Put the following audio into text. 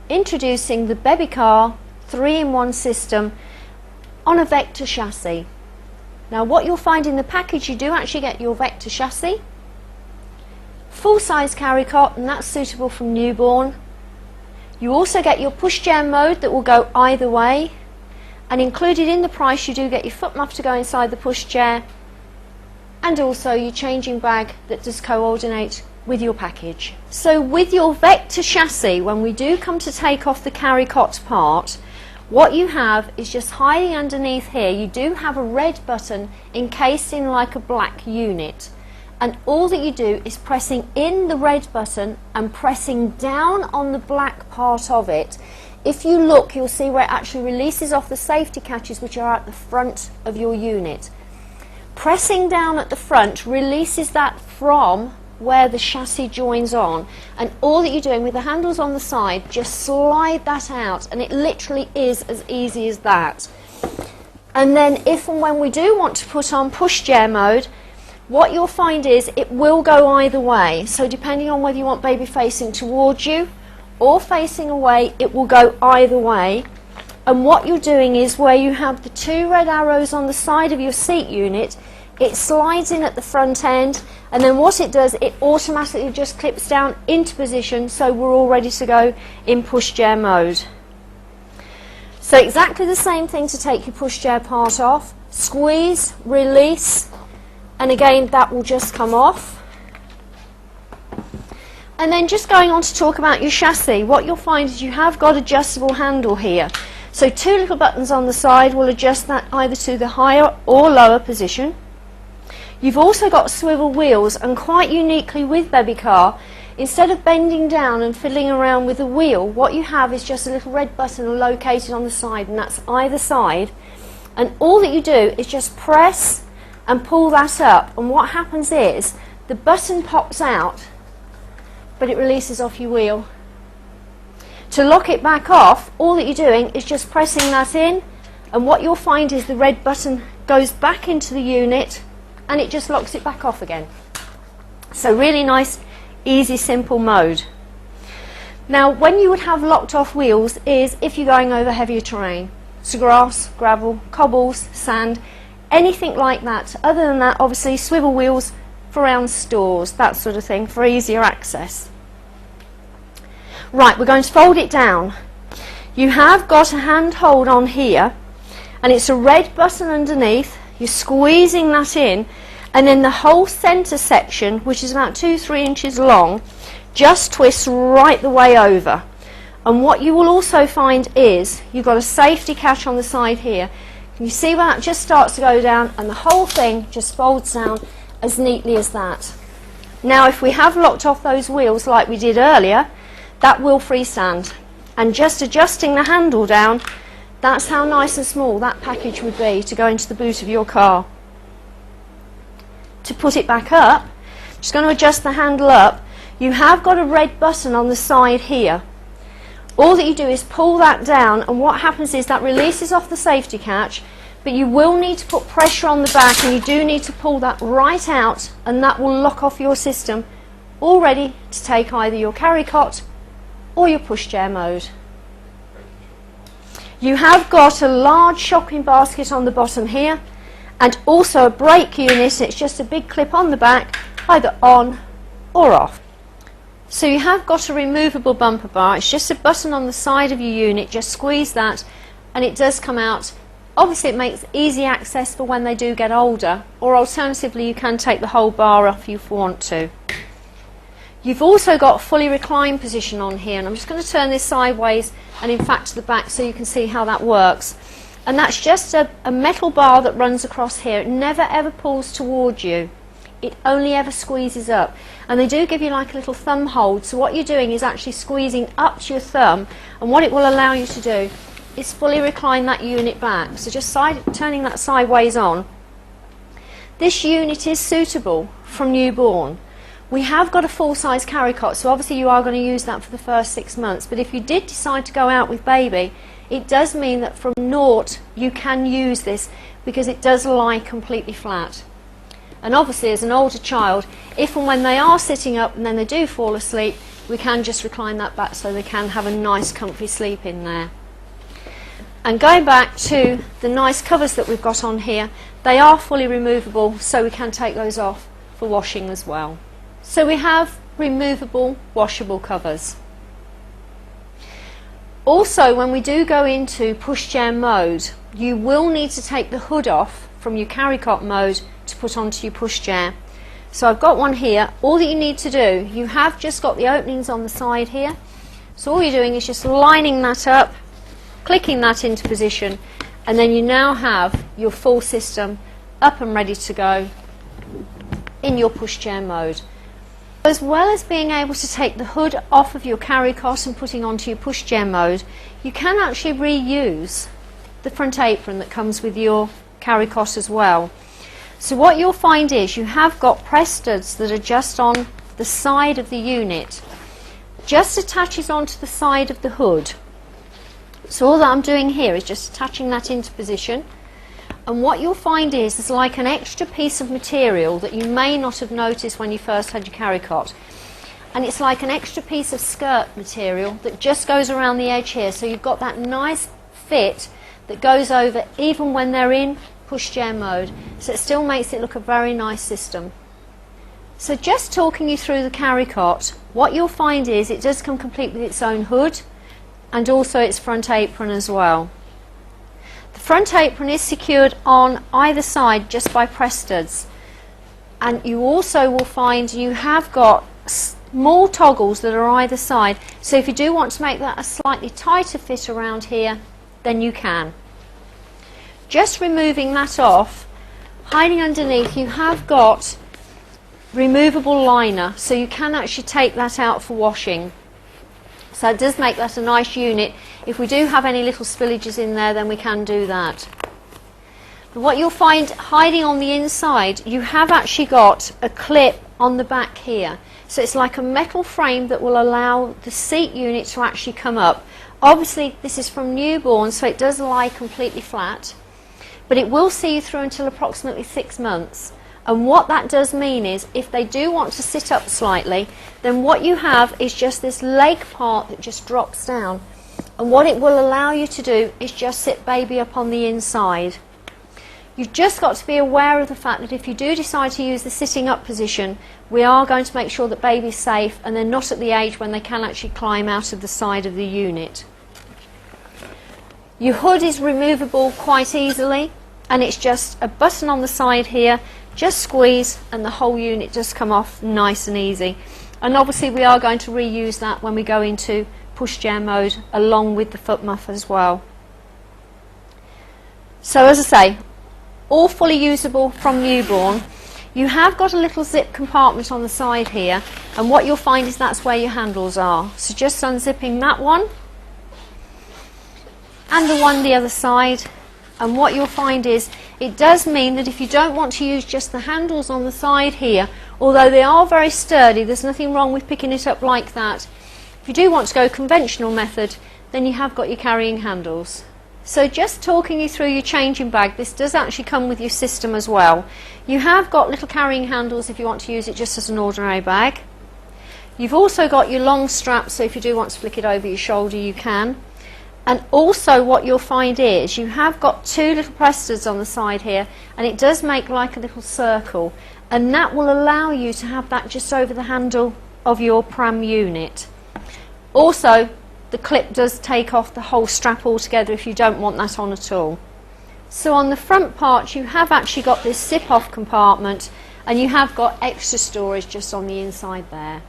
introducing the Bebecar 3-in-1 system on a Vector chassis. Now what you'll find in the package, you do actually get your Vector chassis, full-size carry cot, and that's suitable from newborn. You also get your pushchair mode that will go either way, and included in the price you do get your foot muff to go inside the pushchair, and also your changing bag that does coordinate with your package. So with your Vector chassis, when we do come to take off the carry cot part, what you have is just hiding underneath here, you do have a red button encased in like a black unit, and all that you do is pressing in the red button and pressing down on the black part of it. If you look, you'll see where it actually releases off the safety catches which are at the front of your unit. Pressing down at the front releases that from where the chassis joins on, and all that you're doing with the handles on the side, just slide that out, and it literally is as easy as that. And then if and when we do want to put on pushchair mode, what you'll find is it will go either way. So depending on whether you want baby facing towards you or facing away, it will go either way. And what you're doing is, where you have the 2 red arrows on the side of your seat unit, it slides in at the front end, and then what it does, it automatically just clips down into position, so we're all ready to go in pushchair mode. So exactly the same thing to take your pushchair part off. Squeeze, release, and again that will just come off. And then just going on to talk about your chassis, what you'll find is you have got adjustable handle here. So 2 little buttons on the side will adjust that either to the higher or lower position. You've also got swivel wheels, and quite uniquely with Bebecar, instead of bending down and fiddling around with the wheel, what you have is just a little red button located on the side, and that's either side. And all that you do is just press and pull that up, and what happens is the button pops out, but it releases off your wheel. To lock it back off, all that you're doing is just pressing that in, and what you'll find is the red button goes back into the unit, and it just locks it back off again. So really nice, easy, simple mode. Now when you would have locked off wheels is if you're going over heavier terrain, so grass, gravel, cobbles, sand, anything like that. Other than that, obviously swivel wheels for around stores, that sort of thing, for easier access. Right, we're going to fold it down. You have got a hand hold on here, and it's a red button underneath. You're squeezing that in, and then the whole centre section, which is about 2-3 inches long, just twists right the way over. And what you will also find is you've got a safety catch on the side here. Can you see where that just starts to go down, and the whole thing just folds down as neatly as that. Now if we have locked off those wheels like we did earlier, that will freestand, and just adjusting the handle down, that's how nice and small that package would be to go into the boot of your car. To put it back up, just going to adjust the handle up. You have got a red button on the side here. All that you do is pull that down, and what happens is that releases off the safety catch, but you will need to put pressure on the back, and you do need to pull that right out, and that will lock off your system, all ready to take either your carry cot or your pushchair mode. You have got a large shopping basket on the bottom here, and also a brake unit. It's just a big clip on the back, either on or off. So you have got a removable bumper bar. It's just a button on the side of your unit. Just squeeze that and it does come out. Obviously it makes easy access for when they do get older, or alternatively you can take the whole bar off if you want to. You've also got fully reclined position on here, and I'm just going to turn this sideways and in fact to the back so you can see how that works. And that's just a metal bar that runs across here. It never ever pulls towards you. It only ever squeezes up. And they do give you like a little thumb hold, so what you're doing is actually squeezing up to your thumb, and what it will allow you to do is fully recline that unit back. So just turning that sideways on. This unit is suitable from newborn. We have got a full-size carry cot, so obviously you are going to use that for the first 6 months, but if you did decide to go out with baby, it does mean that from naught you can use this because it does lie completely flat. And obviously as an older child, if and when they are sitting up and then they do fall asleep, we can just recline that back so they can have a nice comfy sleep in there. And going back to the nice covers that we've got on here, they are fully removable, so we can take those off for washing as well. So we have removable washable covers. Also, when we do go into pushchair mode, you will need to take the hood off from your carry cot mode to put onto your pushchair. So I've got one here. All that you need to do, you have just got the openings on the side here. So all you're doing is just lining that up, clicking that into position, and then you now have your full system up and ready to go in your pushchair mode. As well as being able to take the hood off of your carry cot and putting onto your pushchair mode, you can actually reuse the front apron that comes with your carry cot as well. So what you'll find is you have got press studs that are just on the side of the unit, just attaches onto the side of the hood. So all that I'm doing here is just attaching that into position, and what you'll find is there's like an extra piece of material that you may not have noticed when you first had your carry cot, and it's like an extra piece of skirt material that just goes around the edge here, so you've got that nice fit that goes over even when they're in pushchair mode, so it still makes it look a very nice system. So just talking you through the carry cot, what you'll find is it does come complete with its own hood and also its front apron as well. The front apron is secured on either side just by press studs, and you also will find you have got small toggles that are either side, so if you do want to make that a slightly tighter fit around here, then you can. Just removing that off, hiding underneath, you have got removable liner, so you can actually take that out for washing. So it does make that a nice unit. If we do have any little spillages in there, then we can do that. But what you'll find hiding on the inside, you have actually got a clip on the back here. So it's like a metal frame that will allow the seat unit to actually come up. Obviously this is from newborn, so it does lie completely flat, but it will see you through until approximately 6 months. And what that does mean is if they do want to sit up slightly, then what you have is just this leg part that just drops down, and what it will allow you to do is just sit baby up on the inside. You've just got to be aware of the fact that if you do decide to use the sitting up position, we are going to make sure that baby's safe and they're not at the age when they can actually climb out of the side of the unit. Your hood is removable quite easily, and it's just a button on the side here, just squeeze and the whole unit just come off nice and easy. And obviously we are going to reuse that when we go into pushchair mode along with the foot muff as well. So as I say, all fully usable from newborn. You have got a little zip compartment on the side here, and what you'll find is that's where your handles are. So just unzipping that one and the one the other side, and what you'll find is it does mean that if you don't want to use just the handles on the side here, although they are very sturdy, there's nothing wrong with picking it up like that. If you do want to go conventional method, then you have got your carrying handles. So just talking you through your changing bag, this does actually come with your system as well. You have got little carrying handles if you want to use it just as an ordinary bag. You've also got your long strap, so if you do want to flick it over your shoulder you can. And also what you'll find is you have got two little press studs on the side here, and it does make like a little circle, and that will allow you to have that just over the handle of your pram unit. Also, the clip does take off the whole strap altogether if you don't want that on at all. So on the front part you have actually got this zip off compartment, and you have got extra storage just on the inside there.